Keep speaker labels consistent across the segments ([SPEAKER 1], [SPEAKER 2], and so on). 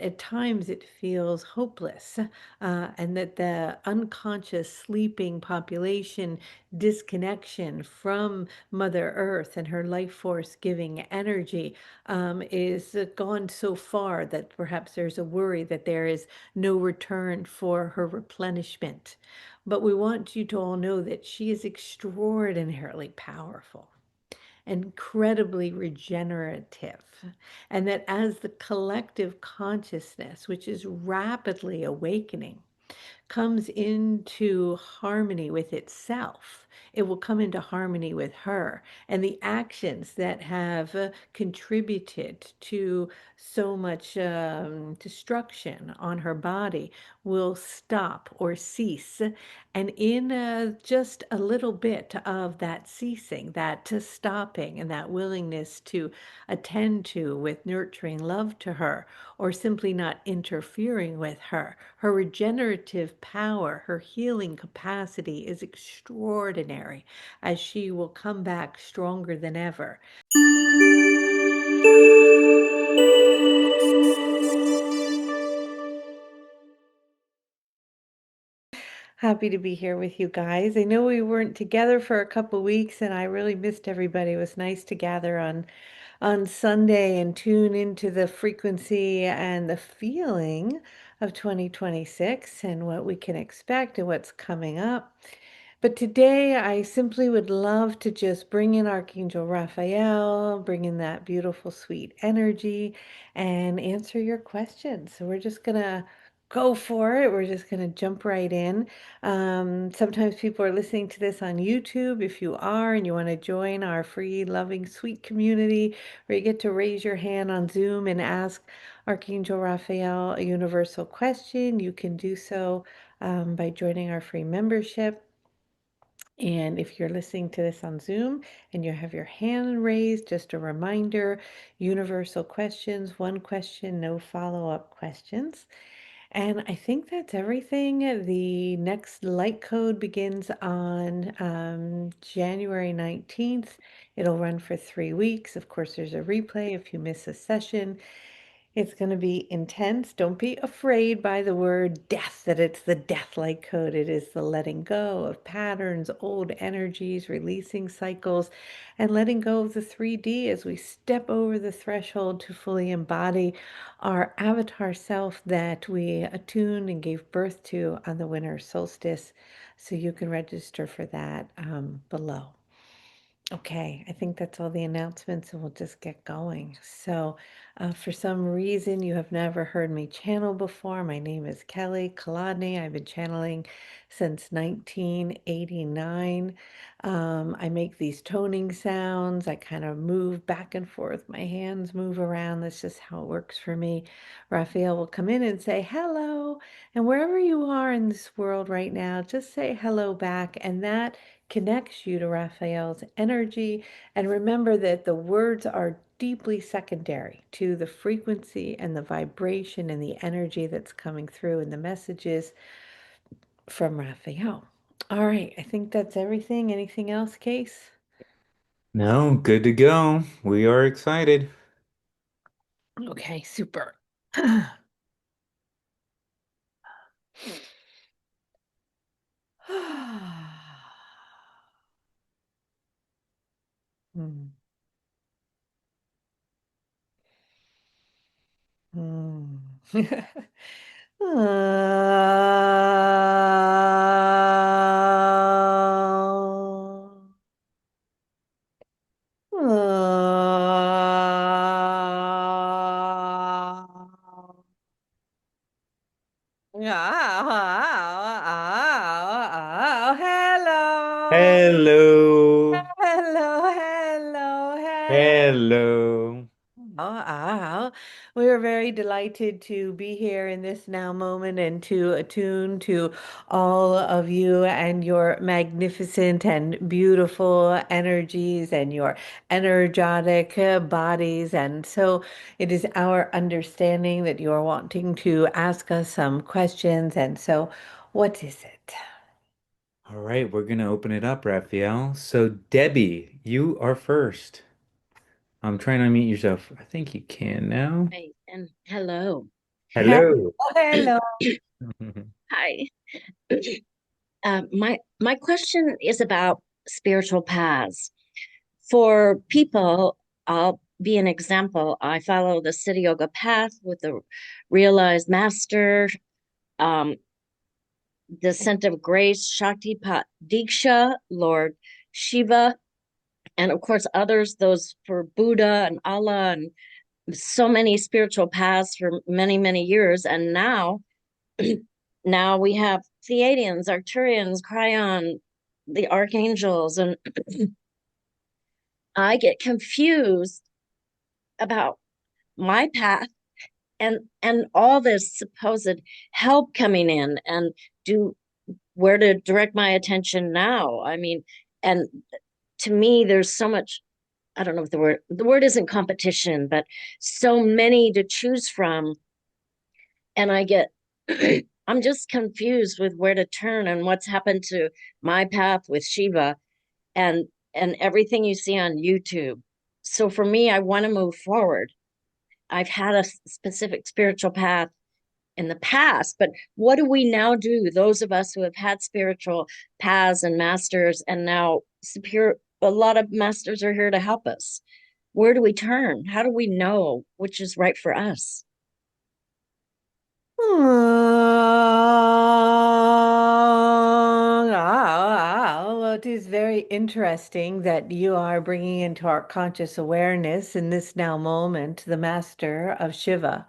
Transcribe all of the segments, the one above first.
[SPEAKER 1] At times it feels hopeless, and that the unconscious sleeping population disconnection from Mother Earth and her life force giving energy is gone so far that perhaps there's a worry that there is no return for her replenishment. But we want you to all know that she is extraordinarily powerful, incredibly regenerative, and that as the collective consciousness, which is rapidly awakening, comes into harmony with itself, it will come into harmony with her. And the actions that have contributed to so much destruction on her body will stop or cease. And in just a little bit of that ceasing, that stopping, and that willingness to attend to with nurturing love to her, or simply not interfering with her, her regenerative power, her healing capacity is extraordinary, as she will come back stronger than ever. Happy to be here with you guys. I know we weren't together for a couple weeks and I really missed everybody. It was nice to gather on Sunday and tune into the frequency and the feeling of 2026 and what we can expect and what's coming up. But today, I simply would love to just bring in Archangel Raphael, bring in that beautiful, sweet energy, and answer your questions. So we're just going to go for it. We're just going to jump right in. Sometimes people are listening to this on YouTube. If you are and you want to join our free, loving, sweet community where you get to raise your hand on Zoom and ask Archangel Raphael a universal question, you can do so by joining our free membership. And if you're listening to this on Zoom and you have your hand raised, just a reminder, universal questions, one question, no follow-up questions. And I think that's everything. The next light code begins on January 19th. It'll run for 3 weeks. Of course, there's a replay if you miss a session. It's going to be intense. Don't be afraid by the word death, that it's the death light code. It is the letting go of patterns, old energies, releasing cycles, and letting go of the 3D as we step over the threshold to fully embody our avatar self that we attuned and gave birth to on the winter solstice. So you can register for that below. Okay, I think that's all the announcements, and we'll just get going. So, for some reason you have never heard me channel before, my name is Kelly Kolodny. I've been channeling since 1989. I make these toning sounds. I kind of move back and forth. My hands move around. That's just how it works for me. Raphael will come in and say hello. And wherever you are in this world right now, just say hello back. And that connects you to Raphael's energy. And remember that the words are deeply secondary to the frequency and the vibration and the energy that's coming through in the messages from Raphael. All right, I think that's everything. Anything else, Case?
[SPEAKER 2] No, good to go. We are excited.
[SPEAKER 1] Okay, super. Hmm. Hmm. Oh. Oh. Oh, hello.
[SPEAKER 2] Hello.
[SPEAKER 1] Hello, hello, hello.
[SPEAKER 2] Hello.
[SPEAKER 1] We are very delighted to be here in this now moment and to attune to all of you and your magnificent and beautiful energies and your energetic bodies. And so it is our understanding that you are wanting to ask us some questions. And so, what is it?
[SPEAKER 2] All right, we're gonna open it up, Raphael. So, Debbie, you are first. I'm trying to unmute yourself. I think you can now.
[SPEAKER 3] Right. And hello.
[SPEAKER 2] Hello.
[SPEAKER 1] Hello.
[SPEAKER 3] Hi. My question is about spiritual paths. For people, I'll be an example. I follow the City Yoga path with the realized master, um, the Scent of Grace, Shaktipat Diksha, Lord Shiva, and of course others, those for Buddha and Allah, and so many spiritual paths for many, many years. And now we have Pleiadians, Arcturians, Cryon, the archangels, and I get confused about my path and all this supposed help coming in and do where to direct my attention now. I mean, and to me, there's so much. I don't know if the word isn't competition, but so many to choose from, and I get I'm just confused with where to turn and what's happened to my path with Shiva and and everything you see on YouTube. So for me, I want to move forward. I've had a specific spiritual path in the past, but what do we now do? Those of us who have had spiritual paths and masters, and now a lot of masters are here to help us. Where do we turn? How do we know which is right for us?
[SPEAKER 1] Well, it is very interesting that you are bringing into our conscious awareness in this now moment the master of Shiva,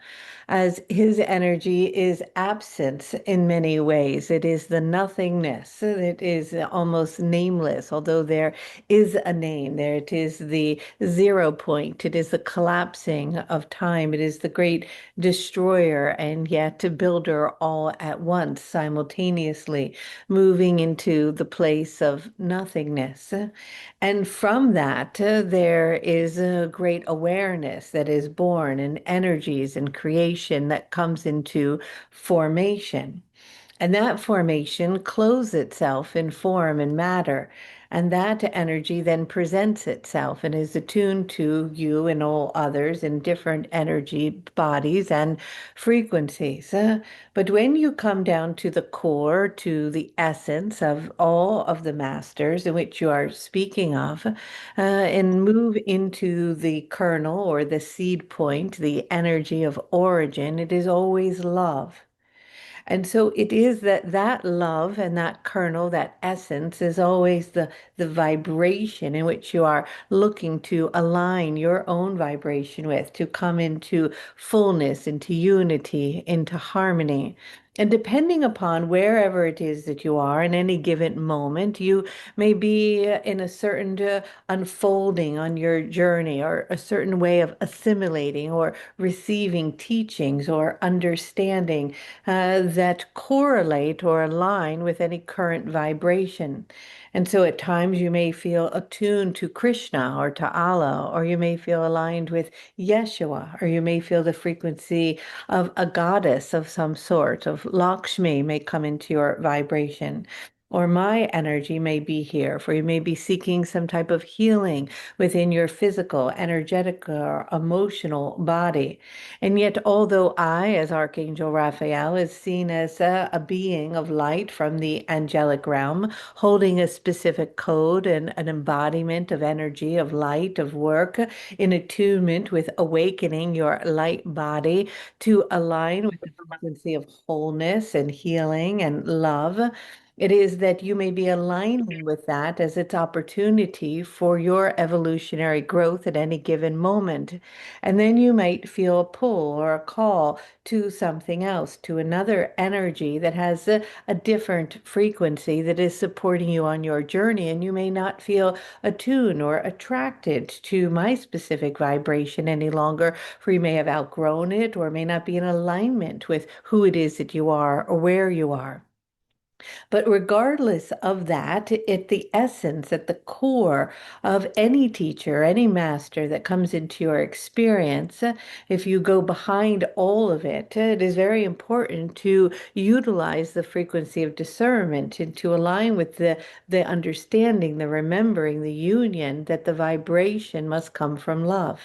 [SPEAKER 1] as his energy is absence in many ways. It is the nothingness. It is almost nameless, although there is a name there. It is the zero point. It is the collapsing of time. It is the great destroyer and yet builder all at once, simultaneously, moving into the place of nothingness. And from that, there is a great awareness that is born, and energies and creation that comes into formation. And that formation clothes itself in form and matter. And that energy then presents itself and is attuned to you and all others in different energy bodies and frequencies. But when you come down to the core, to the essence of all of the masters in which you are speaking of, and move into the kernel or the seed point, the energy of origin, it is always love. And so it is that that love and that kernel, that essence is always the vibration in which you are looking to align your own vibration with, to come into fullness, into unity, into harmony. And depending upon wherever it is that you are in any given moment, you may be in a certain unfolding on your journey or a certain way of assimilating or receiving teachings or understanding that correlate or align with any current vibration. And so at times you may feel attuned to Krishna or to Allah, or you may feel aligned with Yeshua, or you may feel the frequency of a goddess of some sort, of Lakshmi may come into your vibration. Or my energy may be here, for you may be seeking some type of healing within your physical, energetic, or emotional body. And yet, although I, as Archangel Raphael, is seen as a being of light from the angelic realm, holding a specific code and an embodiment of energy, of light, of work, in attunement with awakening your light body to align with the frequency of wholeness and healing and love. It is that you may be aligning with that as its opportunity for your evolutionary growth at any given moment. And then you might feel a pull or a call to something else, to another energy that has a different frequency that is supporting you on your journey. And you may not feel attuned or attracted to my specific vibration any longer, for you may have outgrown it or may not be in alignment with who it is that you are or where you are. But regardless of that, at the essence, at the core of any teacher, any master that comes into your experience, if you go behind all of it, it is very important to utilize the frequency of discernment and to align with the understanding, the remembering, the union that the vibration must come from love.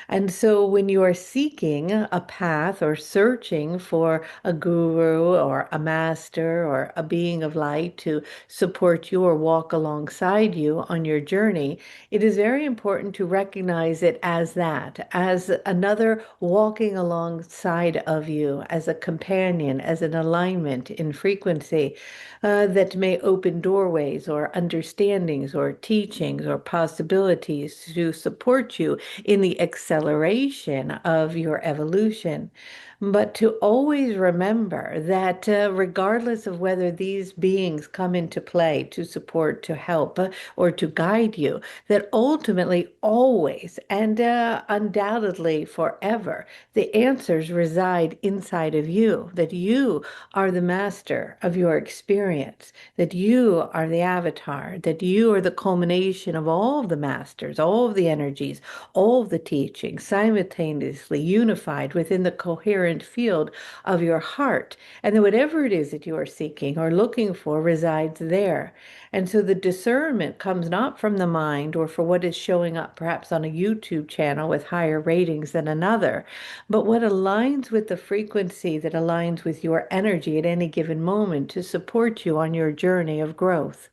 [SPEAKER 1] And so when you are seeking a path or searching for a guru or a master or a being of light to support you or walk alongside you on your journey, it is very important to recognize it as that, as another walking alongside of you, as a companion, as an alignment in frequency that may open doorways or understandings or teachings or possibilities to support you in the acceleration of your evolution. But to always remember that regardless of whether these beings come into play to support, to help, or to guide you, that ultimately, always, and undoubtedly forever, the answers reside inside of you, that you are the master of your experience, that you are the avatar, that you are the culmination of all of the masters, all of the energies, all of the teachings, simultaneously unified within the coherent field of your heart. And that whatever it is that you are seeking or looking for resides there. And so the discernment comes not from the mind or for what is showing up perhaps on a YouTube channel with higher ratings than another, but what aligns with the frequency that aligns with your energy at any given moment to support you on your journey of growth.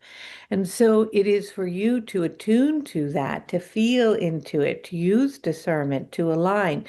[SPEAKER 1] And so it is for you to attune to that, to feel into it, to use discernment, to align,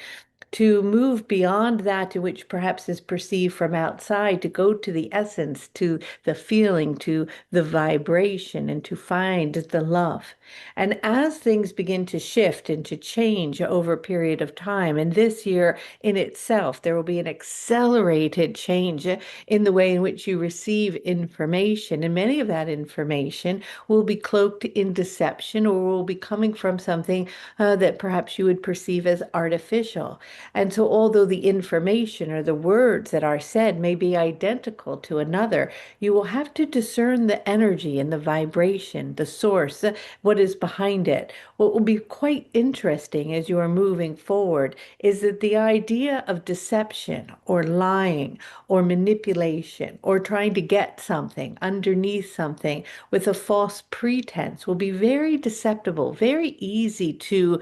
[SPEAKER 1] to move beyond that to which perhaps is perceived from outside, to go to the essence, to the feeling, to the vibration, and to find the love. And as things begin to shift and to change over a period of time, and this year in itself, there will be an accelerated change in the way in which you receive information. And many of that information will be cloaked in deception or will be coming from something that perhaps you would perceive as artificial. And so, although the information or the words that are said may be identical to another, you will have to discern the energy and the vibration, the source, what is behind it. What will be quite interesting as you are moving forward is that the idea of deception or lying or manipulation or trying to get something underneath something with a false pretense will be very deceptible, very easy to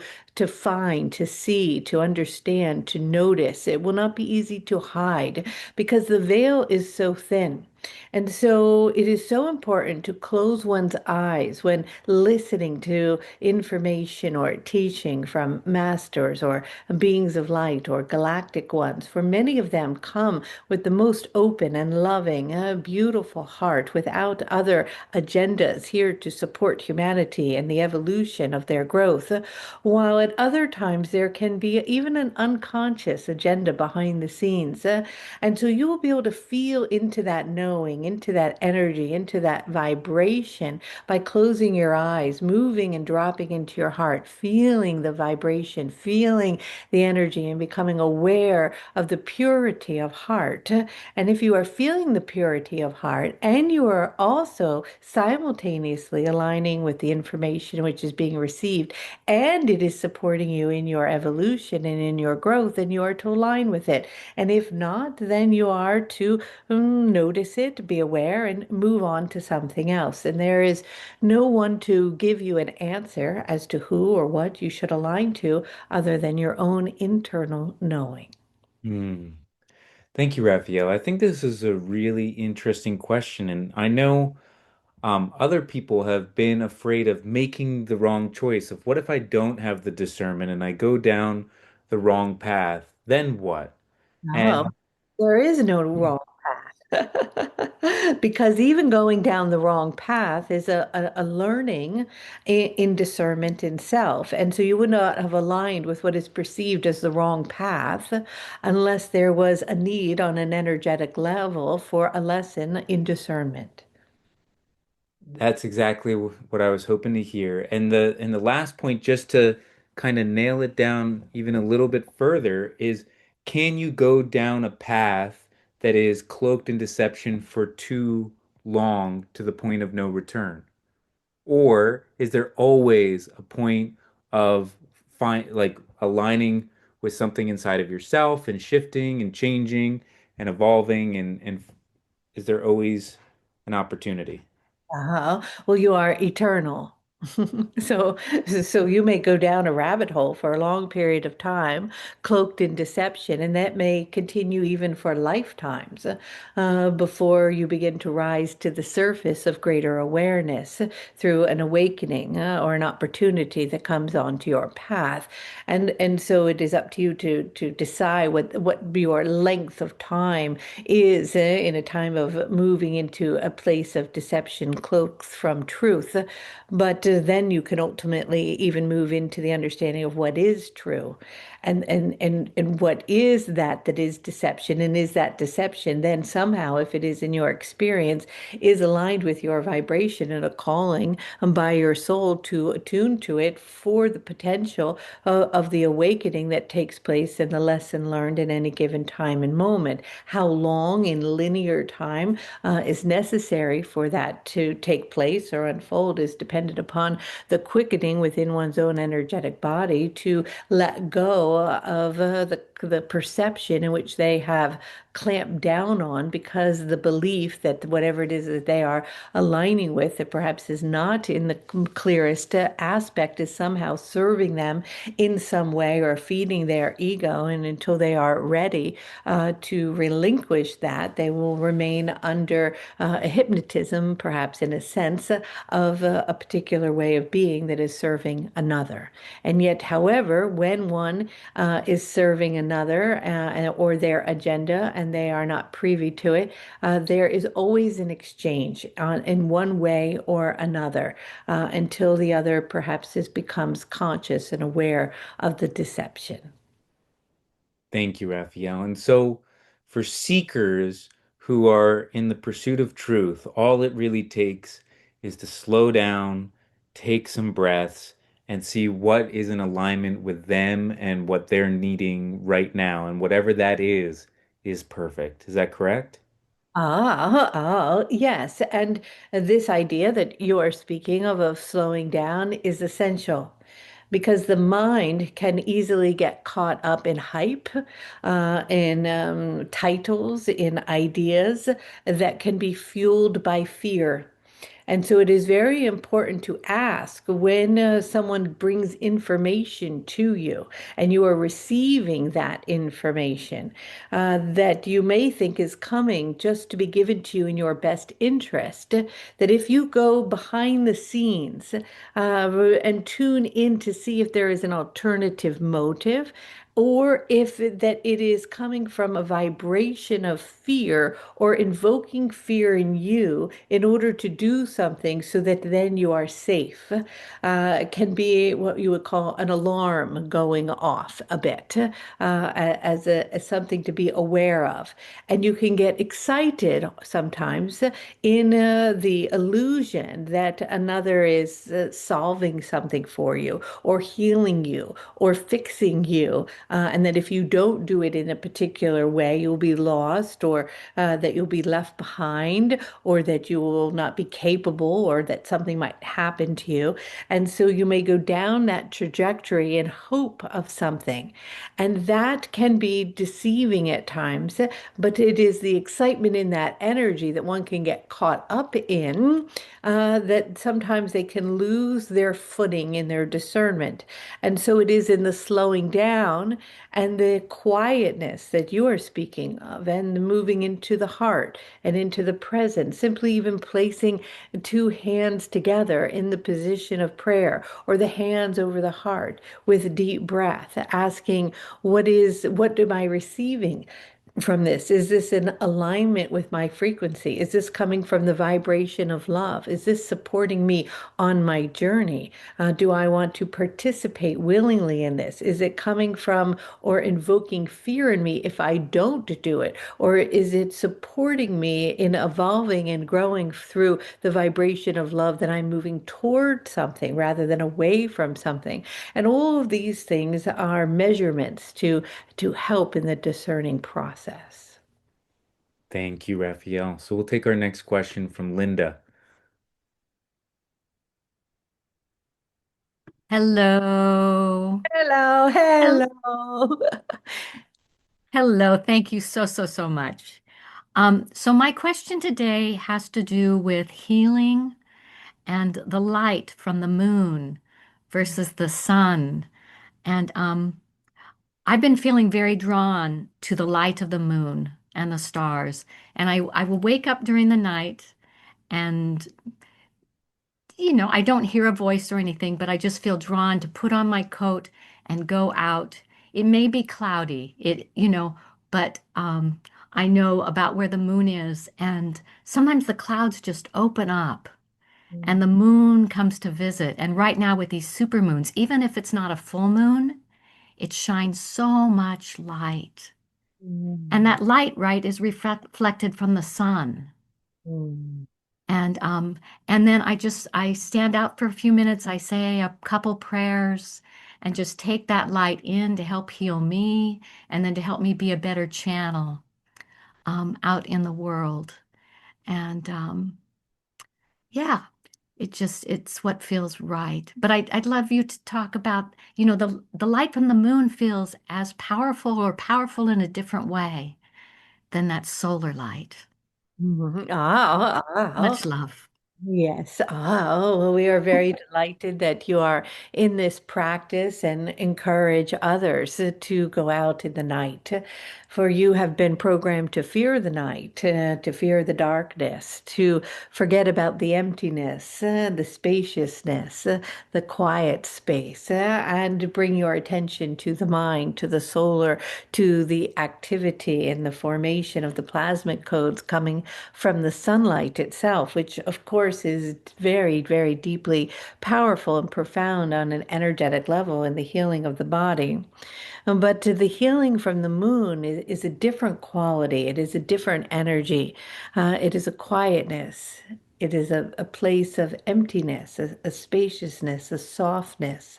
[SPEAKER 1] find, to see, to understand, to notice. It will not be easy to hide because the veil is so thin. And so it is so important to close one's eyes when listening to information or teaching from masters or beings of light or galactic ones, for many of them come with the most open and loving, beautiful heart without other agendas here to support humanity and the evolution of their growth. While at other times there can be even an unconscious agenda behind the scenes. And so you will be able to feel into that knowing, into that energy, into that vibration by closing your eyes, moving and dropping into your heart, feeling the vibration, feeling the energy, and becoming aware of the purity of heart. And if you are feeling the purity of heart and you are also simultaneously aligning with the information which is being received, and it is supporting you in your evolution and in your growth, and you are to align with it. And if not, then you are to notice it, be aware, and move on to something else. And there is no one to give you an answer as to who or what you should align to other than your own internal knowing.
[SPEAKER 2] Hmm. Thank you, Raphael. I think this is a really interesting question, and I know other people have been afraid of making the wrong choice. Of what if I don't have the discernment and I go down the wrong path? Then what?
[SPEAKER 1] No,
[SPEAKER 2] And
[SPEAKER 1] there is no wrong path. Because even going down the wrong path is a learning in discernment in self. And so you would not have aligned with what is perceived as the wrong path unless there was a need on an energetic level for a lesson in discernment.
[SPEAKER 2] that's exactly what I was hoping to hear. And the last point, just to kind of nail it down even a little bit further, is can you go down a path that is cloaked in deception for too long to the point of no return? Or is there always a point of like aligning with something inside of yourself and shifting and changing and evolving and is there always an opportunity?
[SPEAKER 1] Uh-huh. Well, you are eternal. So, so you may go down a rabbit hole for a long period of time, cloaked in deception, and that may continue even for lifetimes before you begin to rise to the surface of greater awareness through an awakening or an opportunity that comes onto your path. And so it is up to you to decide what your length of time is in a time of moving into a place of deception cloaked from truth. But then you can ultimately even move into the understanding of what is true and what is that is deception. And is that deception then somehow, if it is in your experience, is aligned with your vibration and a calling by your soul to attune to it for the potential of the awakening that takes place in the lesson learned in any given time and moment. How long in linear time is necessary for that to take place or unfold is dependent upon the quickening within one's own energetic body to let go of the perception in which they have clamped down on because the belief that whatever it is that they are aligning with that perhaps is not in the clearest aspect is somehow serving them in some way or feeding their ego. And until they are ready to relinquish that, they will remain under a hypnotism, perhaps in a sense, of a particular way of being that is serving another. And yet, however, when one is serving another or their agenda and they are not privy to it, there is always an exchange in one way or another until the other perhaps becomes conscious and aware of the deception.
[SPEAKER 2] Thank you, Raphael. And so, for seekers who are in the pursuit of truth, all it really takes is to slow down, take some breaths, and see what is in alignment with them and what they're needing right now. And whatever that is perfect. Is that correct?
[SPEAKER 1] Yes. And this idea that you are speaking of slowing down is essential because the mind can easily get caught up in hype, in titles, in ideas that can be fueled by fear. And so it is very important to ask when someone brings information to you and you are receiving that information that you may think is coming just to be given to you in your best interest, that if you go behind the scenes and tune in to see if there is an alternative motive, or if that it is coming from a vibration of fear or invoking fear in you in order to do something so that then you are safe, can be what you would call an alarm going off a bit as something to be aware of. And you can get excited sometimes in the illusion that another is solving something for you or healing you or fixing you, and that if you don't do it in a particular way, you'll be lost, or that you'll be left behind, or that you will not be capable, or that something might happen to you. And so you may go down that trajectory in hope of something. And that can be deceiving at times, but it is the excitement in that energy that one can get caught up in, that sometimes they can lose their footing in their discernment. And so it is in the slowing down and the quietness that you are speaking of, and the moving into the heart and into the present, simply even placing two hands together in the position of prayer or the hands over the heart with deep breath, asking, what am I receiving from this? Is this in alignment with my frequency? Is this coming from the vibration of love? Is this supporting me on my journey? Do I want to participate willingly in this? Is it coming from or invoking fear in me if I don't do it? Or is it supporting me in evolving and growing through the vibration of love that I'm moving toward something rather than away from something? And all of these things are measurements to help in the discerning process.
[SPEAKER 2] Thank you, Raphael. So we'll take our next question from Linda.
[SPEAKER 4] Hello.
[SPEAKER 1] Hello,
[SPEAKER 4] Hel-
[SPEAKER 1] hello.
[SPEAKER 4] Hello. Thank you so, so, so much. So my question today has to do with healing and the light from the moon versus the sun. And I've been feeling very drawn to the light of the moon and the stars. And I will wake up during the night and, I don't hear a voice or anything, but I just feel drawn to put on my coat and go out. It may be cloudy, but I know about where the moon is. And sometimes the clouds just open up and the moon comes to visit. And right now with these super moons, even if it's not a full moon, it shines so much light. And
[SPEAKER 1] Mm.
[SPEAKER 4] that light, right, is reflected from the sun.
[SPEAKER 1] Mm.
[SPEAKER 4] And and then I stand out for a few minutes, I say a couple prayers and just take that light in to help heal me and then to help me be a better channel out in the world. And yeah, it's what feels right. But I'd love you to talk about, the light from the moon feels as powerful or powerful in a different way than that solar light.
[SPEAKER 1] Mhm. Ah.
[SPEAKER 4] Much love.
[SPEAKER 1] Yes. Well, we are very delighted that you are in this practice and encourage others to go out in the night. For you have been programmed to fear the night, to fear the darkness, to forget about the emptiness, the spaciousness, the quiet space, and to bring your attention to the mind, to the solar, to the activity and the formation of the plasmic codes coming from the sunlight itself, which of course is very, very deeply powerful and profound on an energetic level in the healing of the body. But the healing from the moon is a different quality. It is a different energy. It is a quietness. It is a place of emptiness, a spaciousness, a softness,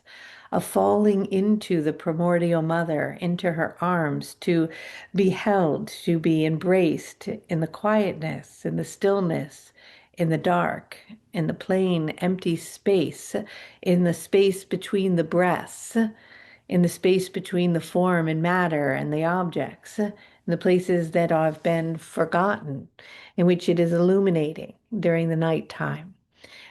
[SPEAKER 1] a falling into the primordial mother, into her arms, to be held, to be embraced in the quietness, in the stillness, in the dark, in the plain, empty space, in the space between the breaths, in the space between the form and matter and the objects, in the places that have been forgotten, in which it is illuminating during the nighttime.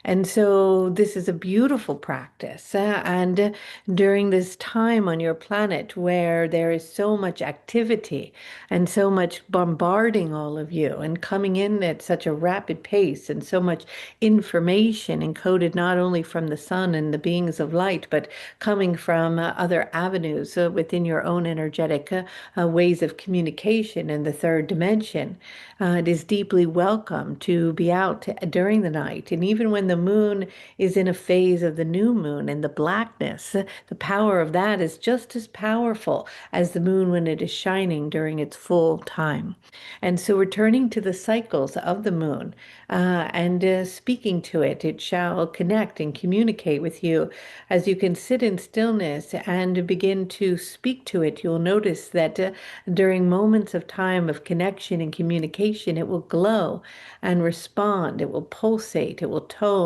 [SPEAKER 1] And so this is a beautiful practice. And during this time on your planet where there is so much activity and so much bombarding all of you and coming in at such a rapid pace and so much information encoded not only from the sun and the beings of light, but coming from other avenues within your own energetic ways of communication in the third dimension. It is deeply welcome to be out during the night. And even when the moon is in a phase of the new moon and the blackness, the power of that is just as powerful as the moon when it is shining during its full time. And so returning to the cycles of the moon and speaking to it, it shall connect and communicate with you. As you can sit in stillness and begin to speak to it, you'll notice that during moments of time of connection and communication, it will glow and respond. It will pulsate. It will tone.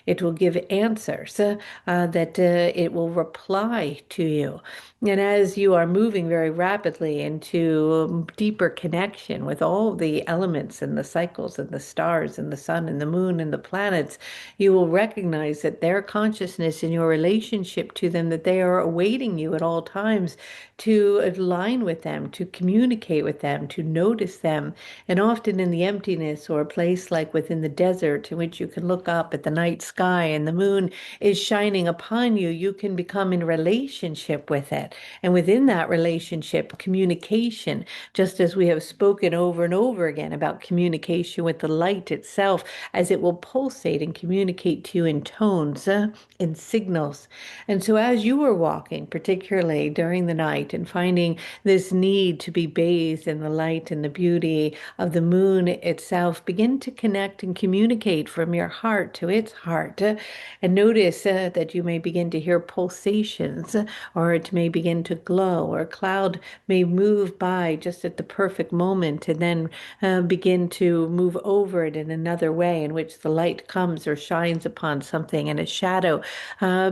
[SPEAKER 1] It will give answers that it will reply to you. And as you are moving very rapidly into deeper connection with all the elements and the cycles and the stars and the sun and the moon and the planets, you will recognize that their consciousness and your relationship to them, that they are awaiting you at all times to align with them, to communicate with them, to notice them. And often in the emptiness or a place like within the desert in which you can look up at the night sky and the moon is shining upon you, you can become in relationship with it. And within that relationship, communication, just as we have spoken over and over again about communication with the light itself, as it will pulsate and communicate to you in tones, in signals. And so as you were walking, particularly during the night, and finding this need to be bathed in the light and the beauty of the moon itself, begin to connect and communicate from your heart to its heart. And notice that you may begin to hear pulsations, or it may begin to glow, or a cloud may move by just at the perfect moment and then begin to move over it in another way in which the light comes or shines upon something, and a shadow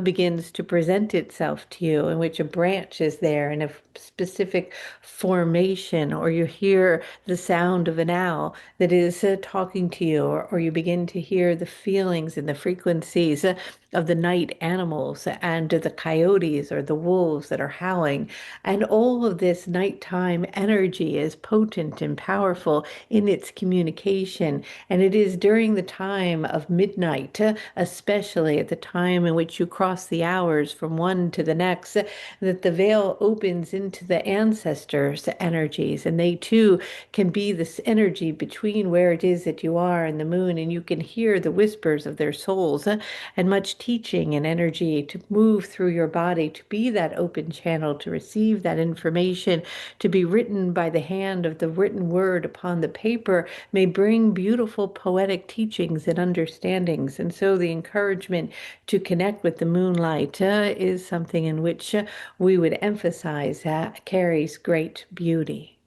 [SPEAKER 1] begins to present itself to you, in which a branch is there in a specific formation, or you hear the sound of an owl that is talking to you, or you begin to hear the feeling beings and the frequencies of the night animals and the coyotes or the wolves that are howling. And all of this nighttime energy is potent and powerful in its communication. And it is during the time of midnight, especially at the time in which you cross the hours from one to the next, that the veil opens into the ancestors' energies. And they too can be this energy between where it is that you are and the moon. And you can hear the whispers of their souls and much teaching and energy to move through your body, to be that open channel, to receive that information, to be written by the hand of the written word upon the paper may bring beautiful poetic teachings and understandings. And so the encouragement to connect with the moonlight is something in which we would emphasize carries great beauty.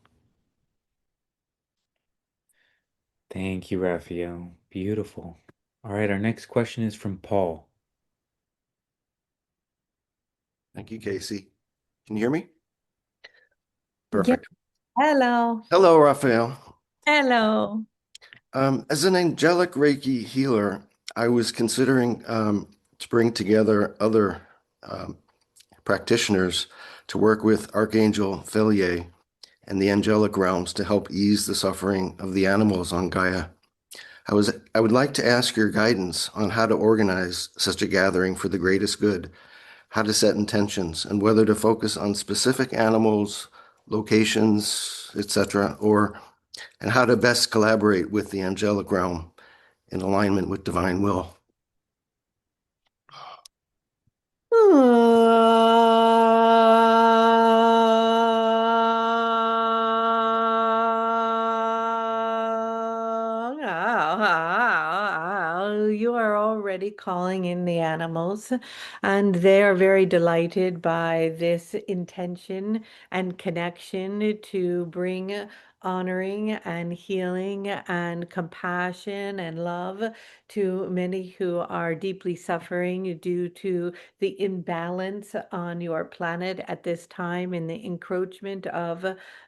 [SPEAKER 2] Thank you, Raphael. Beautiful. All right, our next question is from Paul.
[SPEAKER 5] Thank you, Casey. Can you hear me?
[SPEAKER 1] Yeah.
[SPEAKER 5] Perfect.
[SPEAKER 1] Hello.
[SPEAKER 5] Hello, Raphael.
[SPEAKER 1] Hello.
[SPEAKER 5] As an angelic Reiki healer, I was considering to bring together other practitioners to work with Archangel Felier and the angelic realms to help ease the suffering of the animals on Gaia. I would like to ask your guidance on how to organize such a gathering for the greatest good, how to set intentions, and whether to focus on specific animals, locations, etc., and how to best collaborate with the angelic realm in alignment with divine will.
[SPEAKER 1] You are already calling in the animals, and they are very delighted by this intention and connection to bring honoring and healing and compassion and love to many who are deeply suffering due to the imbalance on your planet at this time in the encroachment of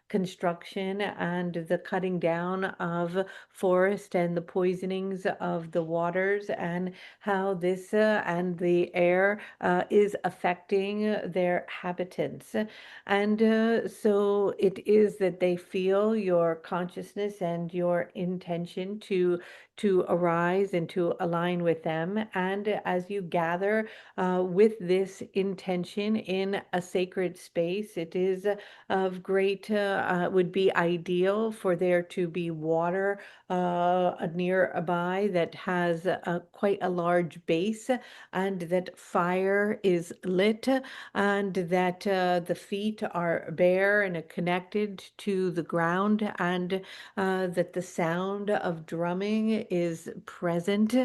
[SPEAKER 1] construction and the cutting down of forest and the poisonings of the waters, and how this and the air is affecting their habitants. And so it is that they feel your consciousness and your intention to arise and to align with them. And as you gather with this intention in a sacred space, it is of great, would be ideal for there to be water nearby that has quite a large base, and that fire is lit, and that the feet are bare and are connected to the ground, and that the sound of drumming is present,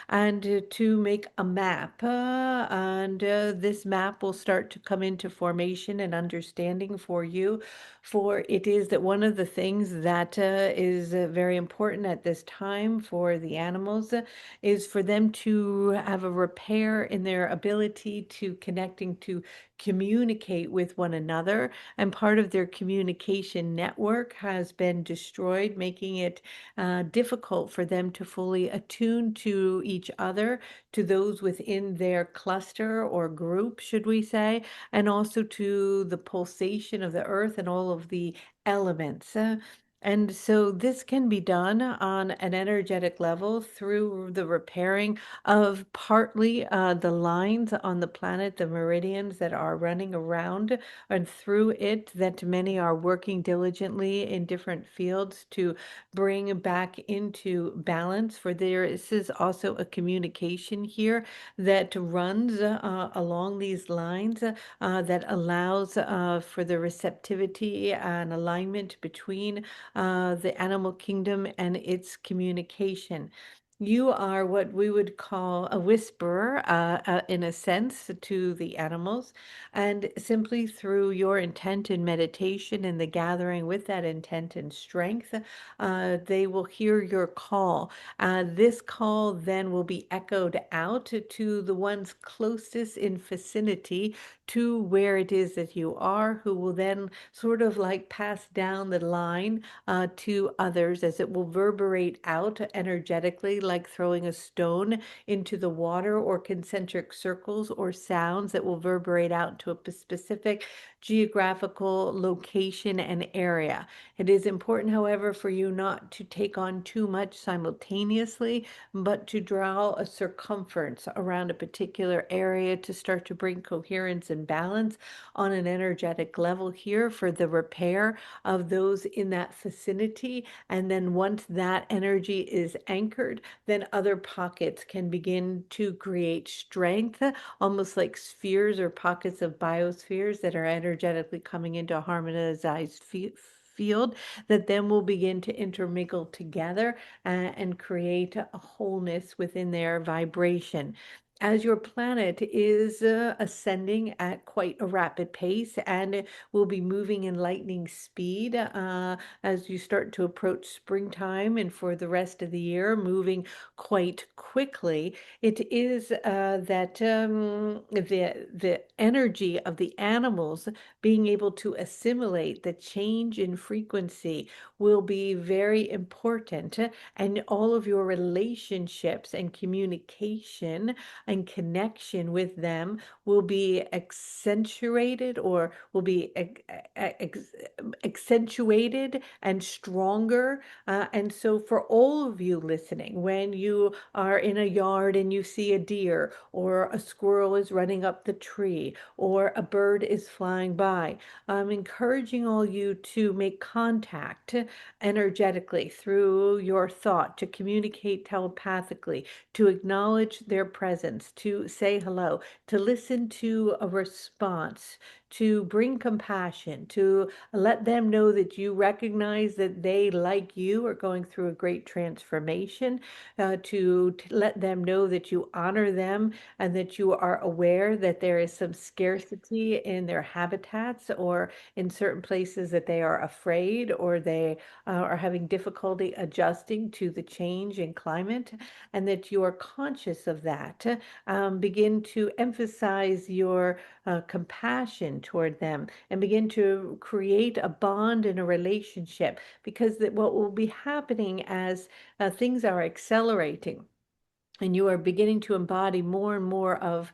[SPEAKER 1] and to make a map. And this map will start to come into formation and understanding for you. For it is that one of the things that is very important at this time for the animals is for them to have a repair in their ability to connecting to communicate with one another. And part of their communication network has been destroyed, making it difficult for them to fully attune to each other, to those within their cluster or group, should we say, and also to the pulsation of the earth and all of the elements. And so this can be done on an energetic level through the repairing of partly the lines on the planet, the meridians that are running around and through it, that many are working diligently in different fields to bring back into balance. For this is also a communication here that runs along these lines, that allows for the receptivity and alignment between the animal kingdom and its communication. You are what we would call a whisperer, in a sense, to the animals. And simply through your intent and meditation and the gathering with that intent and strength, they will hear your call. This call then will be echoed out to the ones closest in vicinity to where it is that you are, who will then sort of like pass down the line to others, as it will reverberate out energetically like throwing a stone into the water, or concentric circles or sounds that will reverberate out to a specific geographical location and area. It is important, however, for you not to take on too much simultaneously, but to draw a circumference around a particular area to start to bring coherence and balance on an energetic level here for the repair of those in that vicinity. And then once that energy is anchored, then other pockets can begin to create strength, almost like spheres or pockets of biospheres that are energetically coming into a harmonized field that then will begin to intermingle together and create a wholeness within their vibration. As your planet is ascending at quite a rapid pace and will be moving in lightning speed as you start to approach springtime and for the rest of the year, moving quite quickly, it is that the energy of the animals being able to assimilate the change in frequency will be very important, and all of your relationships and communication and connection with them will be accentuated, or will be accentuated and stronger. And so for all of you listening, when you are in a yard and you see a deer, or a squirrel is running up the tree, or a bird is flying by, I'm encouraging all you to make contact energetically through your thought, to communicate telepathically, to acknowledge their presence, to say hello, to listen to a response, to bring compassion, to let them know that you recognize that they, like you, are going through a great transformation, to let them know that you honor them and that you are aware that there is some scarcity in their habitats, or in certain places that they are afraid, or they are having difficulty adjusting to the change in climate, and that you are conscious of that. Begin to emphasize your compassion toward them, and begin to create a bond and a relationship, because what will be happening as things are accelerating and you are beginning to embody more and more of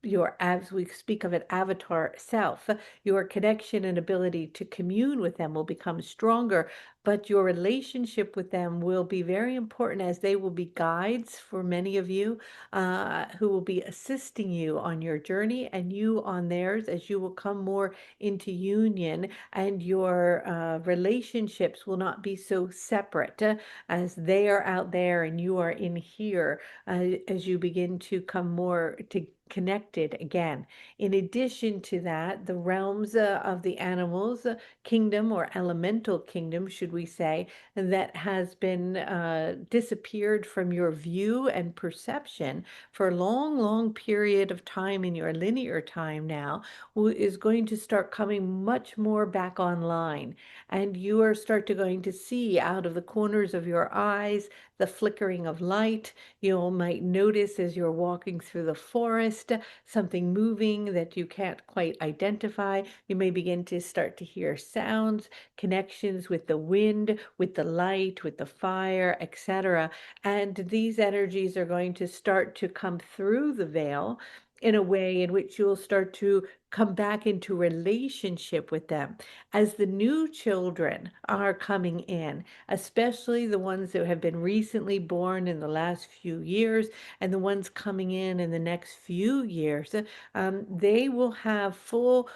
[SPEAKER 1] your, as we speak of it, avatar self, your connection and ability to commune with them will become stronger, but your relationship with them will be very important, as they will be guides for many of you who will be assisting you on your journey and you on theirs, as you will come more into union, and your relationships will not be so separate as they are out there and you are in here, as you begin to come more to connected again. In addition to that, the realms of the animals kingdom, or elemental kingdom, should we say, that has been disappeared from your view and perception for a long, long period of time in your linear time now, is going to start coming much more back online. And you are going to see out of the corners of your eyes the flickering of light. You might notice as you're walking through the forest something moving that you can't quite identify. You may begin to start to hear sounds, connections with the wind, with the light, with the fire, etc. And these energies are going to start to come through the veil in a way in which you'll start to come back into relationship with them. As the new children are coming in, especially the ones that have been recently born in the last few years and the ones coming in the next few years, they will have full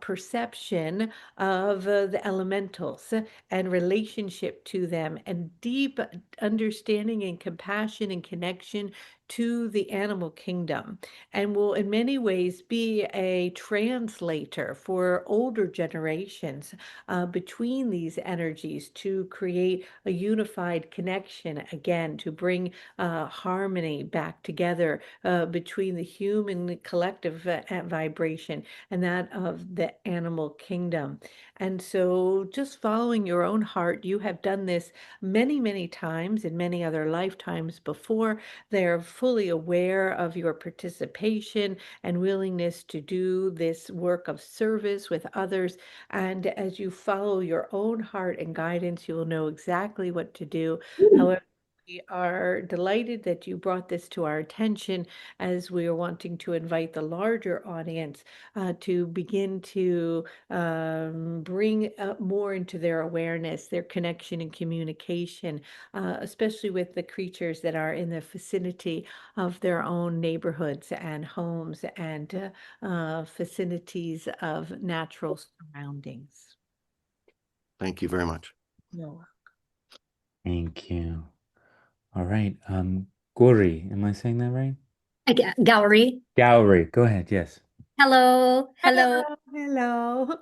[SPEAKER 1] perception of the elementals and relationship to them, and deep understanding and compassion and connection to the animal kingdom, and will in many ways be a translator for older generations between these energies, to create a unified connection again, to bring harmony back together between the human collective vibration and that of the animal kingdom. And so just following your own heart, you have done this many, many times in many other lifetimes before. They're fully aware of your participation and willingness to do this work of service with others. And as you follow your own heart and guidance, you will know exactly what to do. However, We are delighted that you brought this to our attention as we are wanting to invite the larger audience to begin to bring more into their awareness, their connection and communication, especially with the creatures that are in the vicinity of their own neighborhoods and homes and vicinities of natural surroundings.
[SPEAKER 5] Thank you very much.
[SPEAKER 1] No.
[SPEAKER 2] Thank you. All right. Gori, am I saying that right?
[SPEAKER 4] Gallery.
[SPEAKER 2] Gowrie, go ahead. Yes.
[SPEAKER 4] Hello. Hello.
[SPEAKER 1] Hello, hello.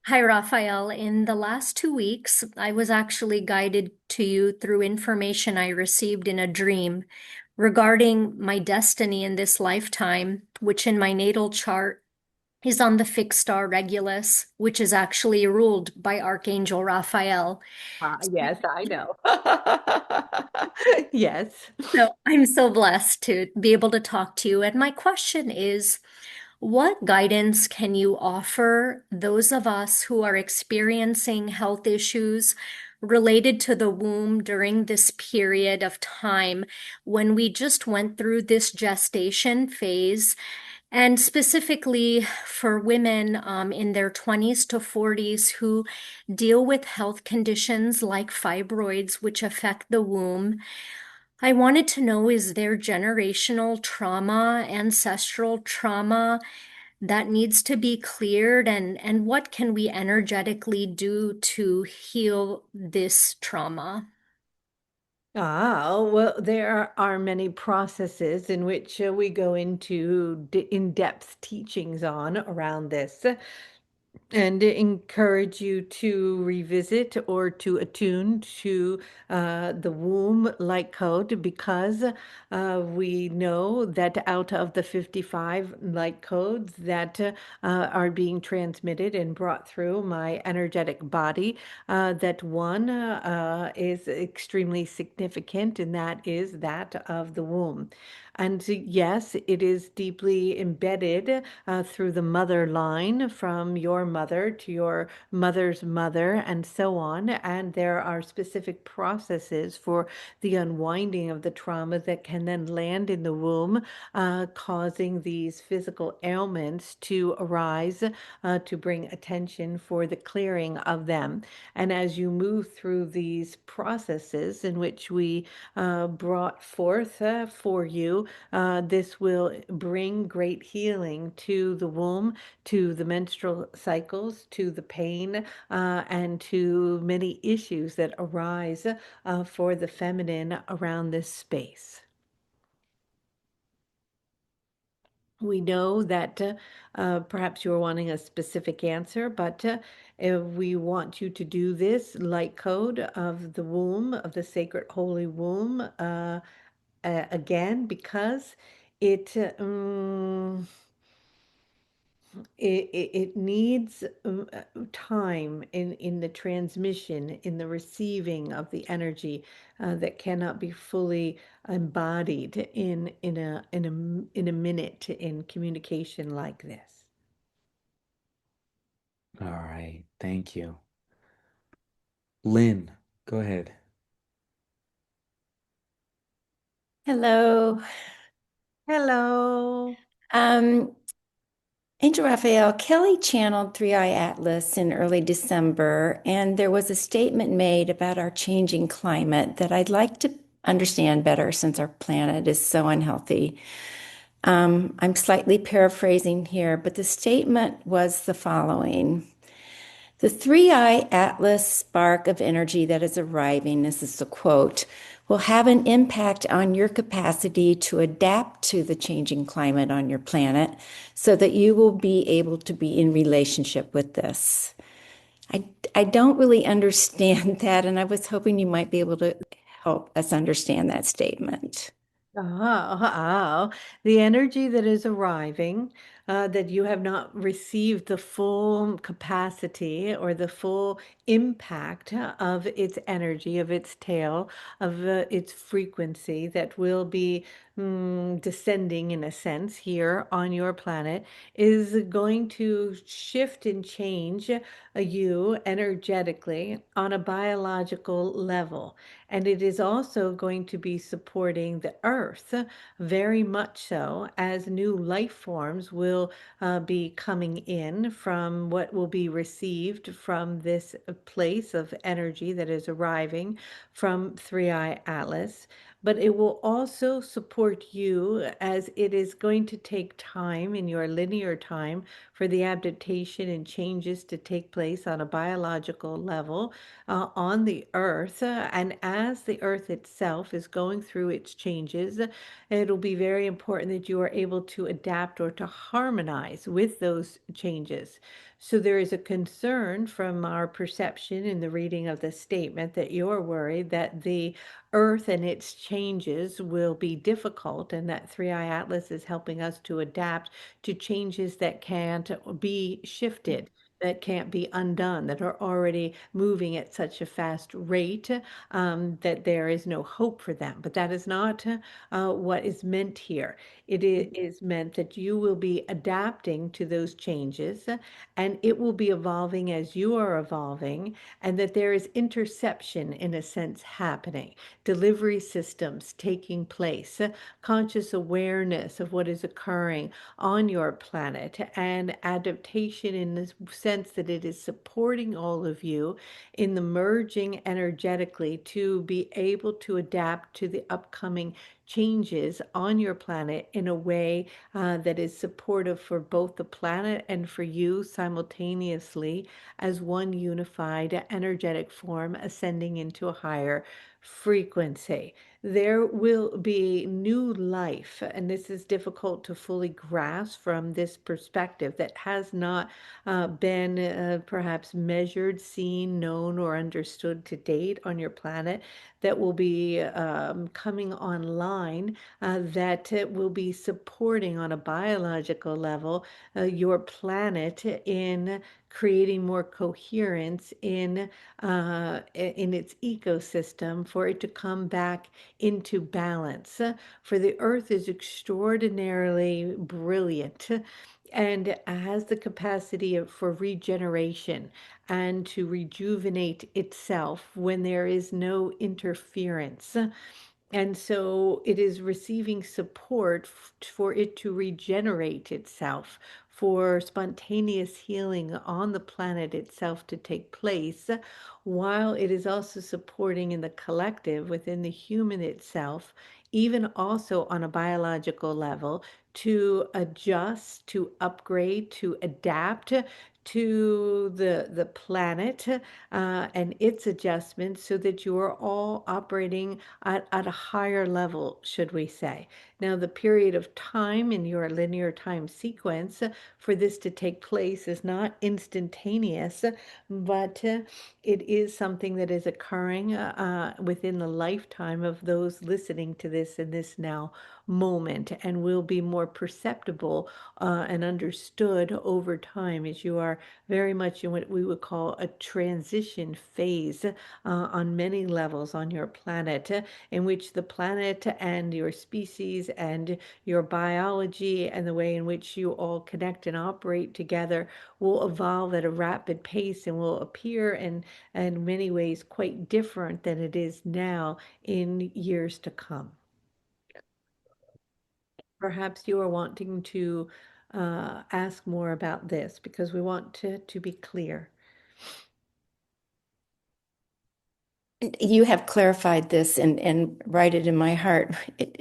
[SPEAKER 4] Hi, Raphael. In the last 2 weeks, I was actually guided to you through information I received in a dream regarding my destiny in this lifetime, which in my natal chart is on the fixed star Regulus, which is actually ruled by Archangel Raphael.
[SPEAKER 1] Yes, I know. Yes.
[SPEAKER 4] So I'm so blessed to be able to talk to you. And my question is, what guidance can you offer those of us who are experiencing health issues related to the womb during this period of time when we just went through this gestation phase? And specifically for women in their 20s to 40s who deal with health conditions like fibroids, which affect the womb. I wanted to know, is there generational trauma, ancestral trauma that needs to be cleared, and what can we energetically do to heal this trauma?
[SPEAKER 1] Well, there are many processes in which we go into in-depth teachings on around this. And encourage you to revisit or to attune to the womb light code because we know that out of the 55 light codes that are being transmitted and brought through my energetic body, that one is extremely significant, and that is that of the womb. And yes, it is deeply embedded through the mother line from your mother to your mother's mother and so on. And there are specific processes for the unwinding of the trauma that can then land in the womb, causing these physical ailments to arise, to bring attention for the clearing of them. And as you move through these processes in which we brought forth for you, this will bring great healing to the womb, to the menstrual cycles, to the pain, and to many issues that arise for the feminine around this space. We know that perhaps you're wanting a specific answer, but if we want you to do this light code of the womb, of the sacred holy womb, again, because it, it needs time in the transmission, in the receiving of the energy that cannot be fully embodied in a minute in communication like this.
[SPEAKER 2] All right. Thank you. Lynn, go ahead.
[SPEAKER 6] Hello.
[SPEAKER 1] Hello.
[SPEAKER 6] Um, Angel Raphael, Kelly channeled Three Eye Atlas in early December, and there was a statement made about our changing climate that I'd like to understand better since our planet is so unhealthy. I'm slightly paraphrasing here, but the statement was the following. The three-eye atlas spark of energy that is arriving, this is the quote, will have an impact on your capacity to adapt to the changing climate on your planet so that you will be able to be in relationship with this. I don't really understand that, and I was hoping you might be able to help us understand that statement.
[SPEAKER 1] The energy that is arriving, that you have not received the full capacity or the full impact of its energy, of its tail, of its frequency that will be descending in a sense here on your planet is going to shift and change you energetically on a biological level. And it is also going to be supporting the earth very much so, as new life forms will be coming in from what will be received from this place of energy that is arriving from Three Eye Atlas. But it will also support you as it is going to take time in your linear time for the adaptation and changes to take place on a biological level on the earth. And as the earth itself is going through its changes, it'll be very important that you are able to adapt or to harmonize with those changes. So there is a concern from our perception in the reading of the statement that you're worried that the earth and its changes will be difficult, and that Three Eye Atlas is helping us to adapt to changes that can't be shifted, that can't be undone, that are already moving at such a fast rate that there is no hope for them. But that is not what is meant here. It is meant that you will be adapting to those changes, and it will be evolving as you are evolving, and that there is interception in a sense happening, delivery systems taking place, conscious awareness of what is occurring on your planet, and adaptation in the sense that it is supporting all of you in the merging energetically to be able to adapt to the upcoming changes on your planet in a way that is supportive for both the planet and for you simultaneously as one unified energetic form ascending into a higher frequency. There will be new life, and this is difficult to fully grasp from this perspective that has not been perhaps measured, seen, known, or understood to date on your planet, that will be coming online, that will be supporting on a biological level your planet in creating more coherence in its ecosystem for it to come back into balance. For the earth is extraordinarily brilliant and has the capacity for regeneration and to rejuvenate itself when there is no interference. And so it is receiving support for it to regenerate itself, for spontaneous healing on the planet itself to take place, while it is also supporting in the collective within the human itself, even also on a biological level, to adjust, to upgrade, to adapt to the planet and its adjustments so that you are all operating at a higher level, should we say. Now, the period of time in your linear time sequence for this to take place is not instantaneous, but it is something that is occurring within the lifetime of those listening to this in this now moment, and will be more perceptible and understood over time as you are very much in what we would call a transition phase on many levels on your planet, in which the planet and your species and your biology and the way in which you all connect and operate together will evolve at a rapid pace and will appear in many ways quite different than it is now in years to come. Perhaps you are wanting to ask more about this because we want to be clear.
[SPEAKER 6] You have clarified this and right it in my heart.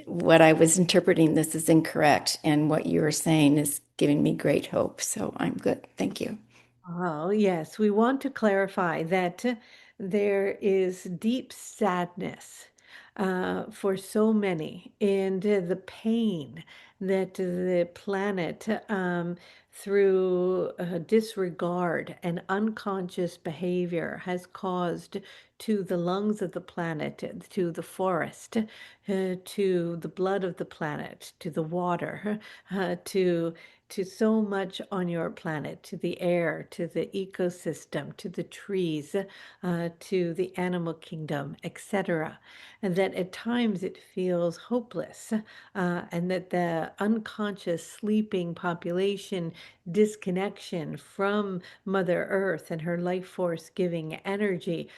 [SPEAKER 6] What I was interpreting this is incorrect, and what you were saying is giving me great hope. So I'm good. Thank you.
[SPEAKER 1] Oh, yes, we want to clarify that there is deep sadness for so many, and the pain that the planet, through disregard and unconscious behavior, has caused to the lungs of the planet, to the forest, to the blood of the planet, to the water, to so much on your planet, to the air, to the ecosystem, to the trees, to the animal kingdom, etc. And that at times it feels hopeless, and that the unconscious sleeping population disconnection from Mother Earth and her life force giving energy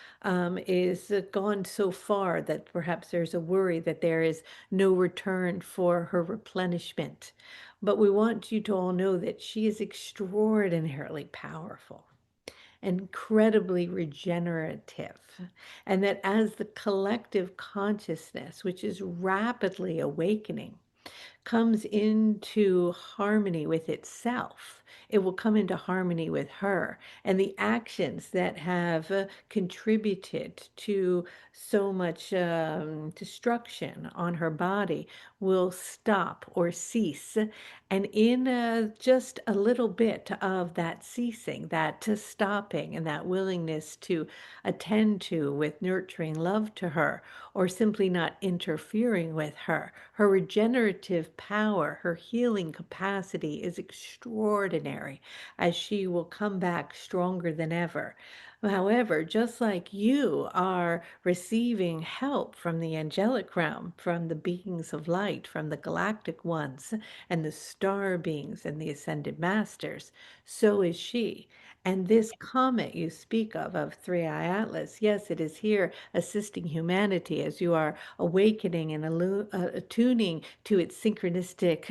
[SPEAKER 1] is gone so far that perhaps there's a worry that there is no return for her replenishment. But we want you to all know that she is extraordinarily powerful, incredibly regenerative, and that as the collective consciousness, which is rapidly awakening, comes into harmony with itself, it will come into harmony with her. And the actions that have contributed to so much destruction on her body will stop or cease. And in just a little bit of that ceasing, that stopping, and that willingness to attend to with nurturing love to her, or simply not interfering with her, her regenerative power, her healing capacity is extraordinary, as she will come back stronger than ever. However, just like you are receiving help from the angelic realm, from the beings of light, from the galactic ones, and the star beings and the ascended masters, so is she. And this comet you speak of Three Eye Atlas, yes, it is here assisting humanity as you are awakening and attuning to its synchronistic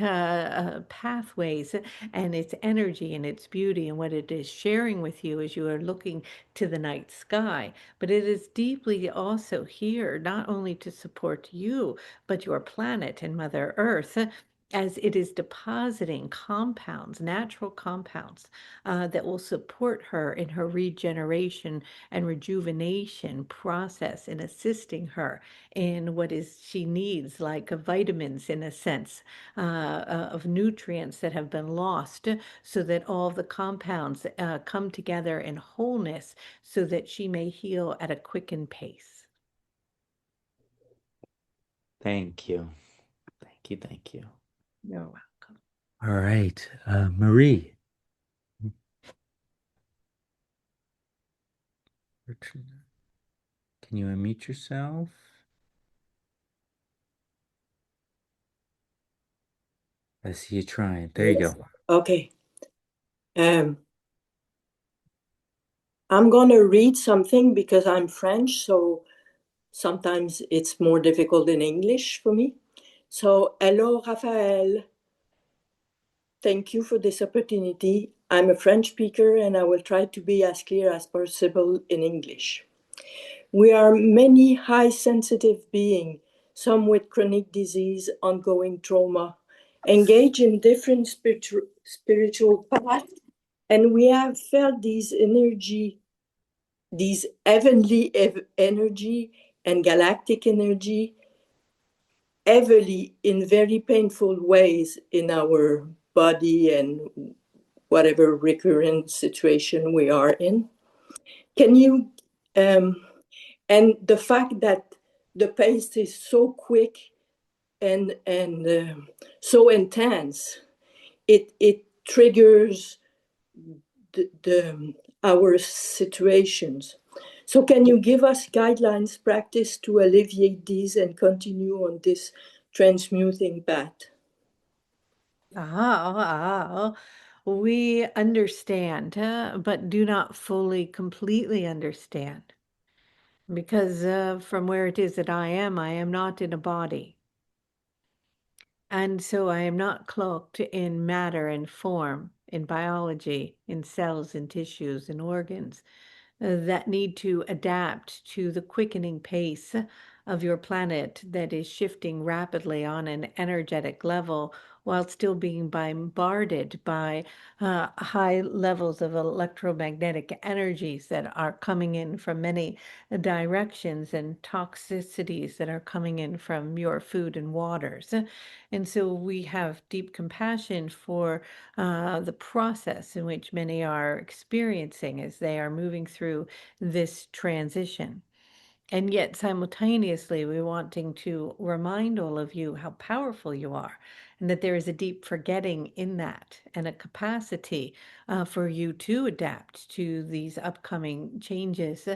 [SPEAKER 1] pathways and its energy and its beauty and what it is sharing with you as you are looking to the night sky. But it is deeply also here, not only to support you, but your planet and Mother Earth, as it is depositing compounds, natural compounds, that will support her in her regeneration and rejuvenation process, in assisting her in what is she needs, like vitamins in a sense, of nutrients that have been lost, so that all the compounds come together in wholeness, so that she may heal at a quickened pace.
[SPEAKER 2] Thank you. Thank you. Thank you.
[SPEAKER 1] You're welcome.
[SPEAKER 2] All right. Marie. Can you unmute yourself? I see you trying. There you
[SPEAKER 7] Yes.
[SPEAKER 2] go.
[SPEAKER 7] Okay. I'm going to read something because I'm French, so sometimes it's more difficult in English for me. So, hello, Raphael. Thank you for this opportunity. I'm a French speaker and I will try to be as clear as possible in English. We are many high sensitive beings, some with chronic disease, ongoing trauma, engaged in different spiritual paths, and we have felt these heavenly energy and galactic energy heavily in very painful ways in our body and whatever recurrent situation we are in. Can you, and the fact that the pace is so quick and so intense, it triggers our situations. So can you give us guidelines, practice to alleviate these and continue on this transmuting path?
[SPEAKER 1] We understand, but do not fully, completely understand. Because from where it is that I am not in a body. And so I am not cloaked in matter and form, in biology, in cells and tissues and organs that need to adapt to the quickening pace of your planet that is shifting rapidly on an energetic level while still being bombarded by high levels of electromagnetic energies that are coming in from many directions and toxicities that are coming in from your food and waters. And so we have deep compassion for the process in which many are experiencing as they are moving through this transition. And yet, simultaneously, we're wanting to remind all of you how powerful you are, and that there is a deep forgetting in that, and a capacity for you to adapt to these upcoming changes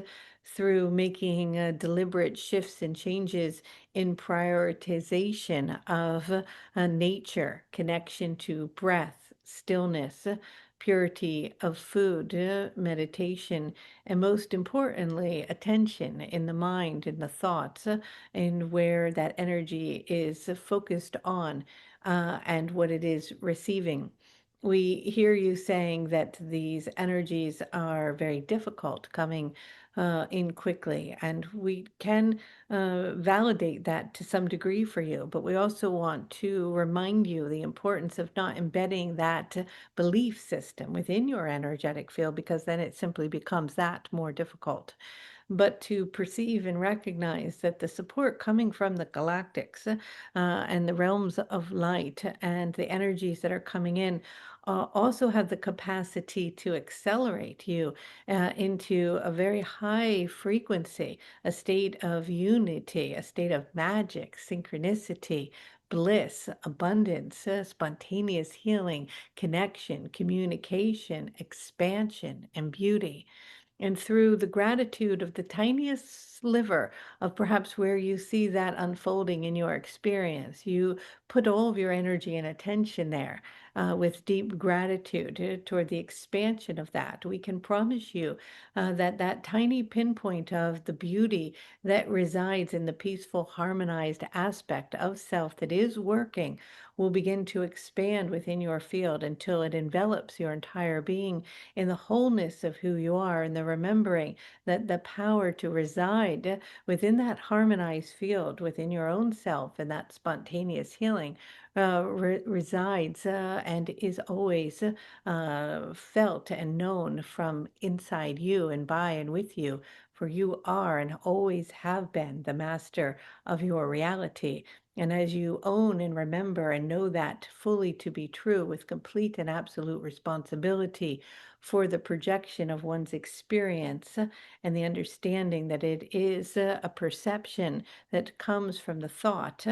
[SPEAKER 1] through making deliberate shifts and changes in prioritization of nature, connection to breath, stillness, purity of food, meditation, and most importantly, attention in the mind, in the thoughts, and where that energy is focused on and what it is receiving. We hear you saying that these energies are very difficult coming in quickly, and we can validate that to some degree for you, but we also want to remind you the importance of not embedding that belief system within your energetic field, because then it simply becomes that more difficult. But to perceive and recognize that the support coming from the galactics and the realms of light and the energies that are coming in also have the capacity to accelerate you into a very high frequency, a state of unity, a state of magic, synchronicity, bliss, abundance, spontaneous healing, connection, communication, expansion, and beauty. And through the gratitude of the tiniest sliver of perhaps where you see that unfolding in your experience, you put all of your energy and attention there with deep gratitude toward the expansion of that. We can promise you that that tiny pinpoint of the beauty that resides in the peaceful, harmonized aspect of self that is working will begin to expand within your field until it envelops your entire being in the wholeness of who you are, and the remembering that the power to reside within that harmonized field within your own self and that spontaneous healing resides and is always felt and known from inside you and by and with you. For you are and always have been the master of your reality. And as you own and remember and know that fully to be true with complete and absolute responsibility for the projection of one's experience and the understanding that it is a perception that comes from the thought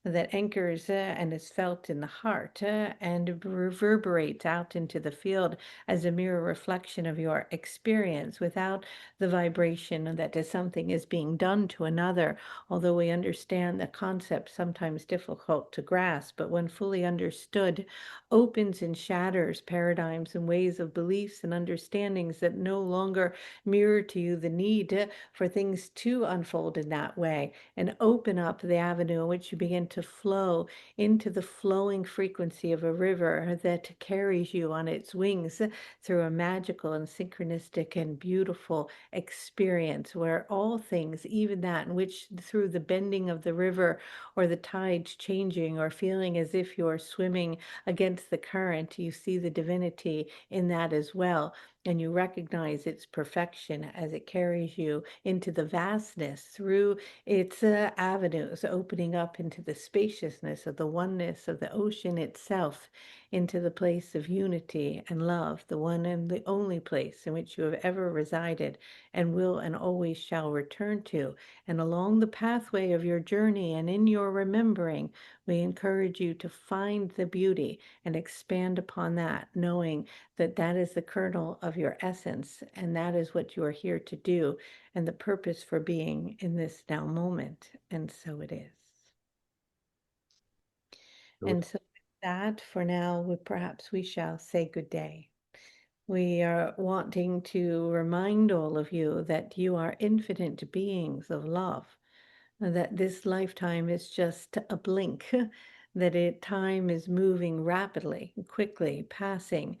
[SPEAKER 1] that anchors and is felt in the heart and reverberates out into the field as a mirror reflection of your experience without the vibration that something is being done to another. Although we understand the concept sometimes difficult to grasp, but when fully understood, opens and shatters paradigms and ways of beliefs and understandings that no longer mirror to you the need for things to unfold in that way, and open up the avenue in which you begin to flow into the flowing frequency of a river that carries you on its wings through a magical and synchronistic and beautiful experience where all things, even that in which through the bending of the river or the tides changing or feeling as if you're swimming against the current, you see the divinity in that as well. And you recognize its perfection as it carries you into the vastness through its avenues, opening up into the spaciousness of the oneness of the ocean itself, into the place of unity and love, the one and the only place in which you have ever resided and will and always shall return to. And along the pathway of your journey and in your remembering, we encourage you to find the beauty and expand upon that, knowing that that is the kernel of your essence, and that is what you are here to do, and the purpose for being in this now moment. And so it is. And so with that, for now, perhaps we shall say good day. We are wanting to remind all of you that you are infinite beings of love, that this lifetime is just a blink, that time is moving rapidly, quickly, passing,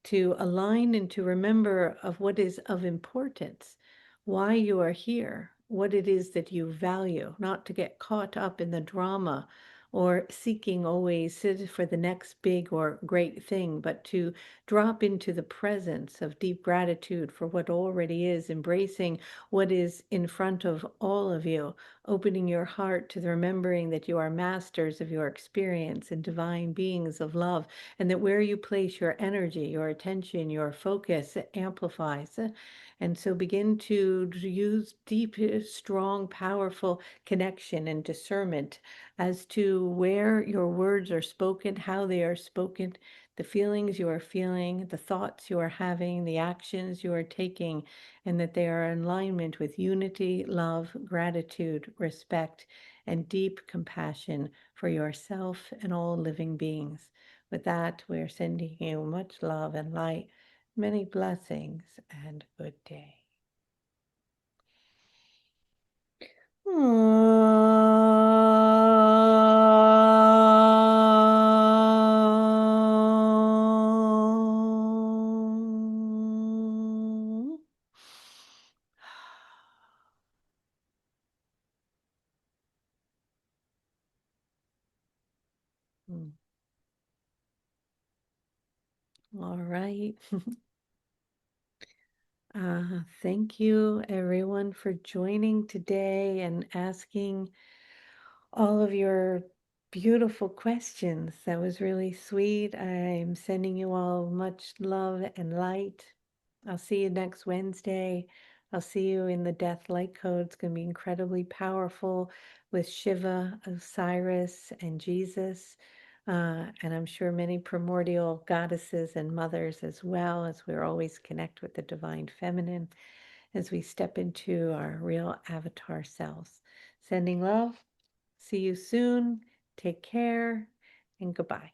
[SPEAKER 1] to align and to remember of what is of importance, why you are here, what it is that you value, not to get caught up in the drama or seeking always for the next big or great thing, but to drop into the presence of deep gratitude for what already is, embracing what is in front of all of you, opening your heart to the remembering that you are masters of your experience and divine beings of love, and that where you place your energy, your attention, your focus amplifies. And so begin to use deep, strong, powerful connection and discernment as to where your words are spoken, how they are spoken, the feelings you are feeling, the thoughts you are having, the actions you are taking, and that they are in alignment with unity, love, gratitude, respect, and deep compassion for yourself and all living beings. With that, we are sending you much love and light, many blessings, and good day. All right. Thank you, everyone, for joining today and asking all of your beautiful questions. That was really sweet. I'm sending you all much love and light. I'll see you next Wednesday. I'll see you in the Death Light Code. It's going to be incredibly powerful with Shiva, Osiris, and Jesus. And I'm sure many primordial goddesses and mothers as well, as we always connect with the divine feminine as we step into our real avatar selves. Sending love. See you soon. Take care and goodbye.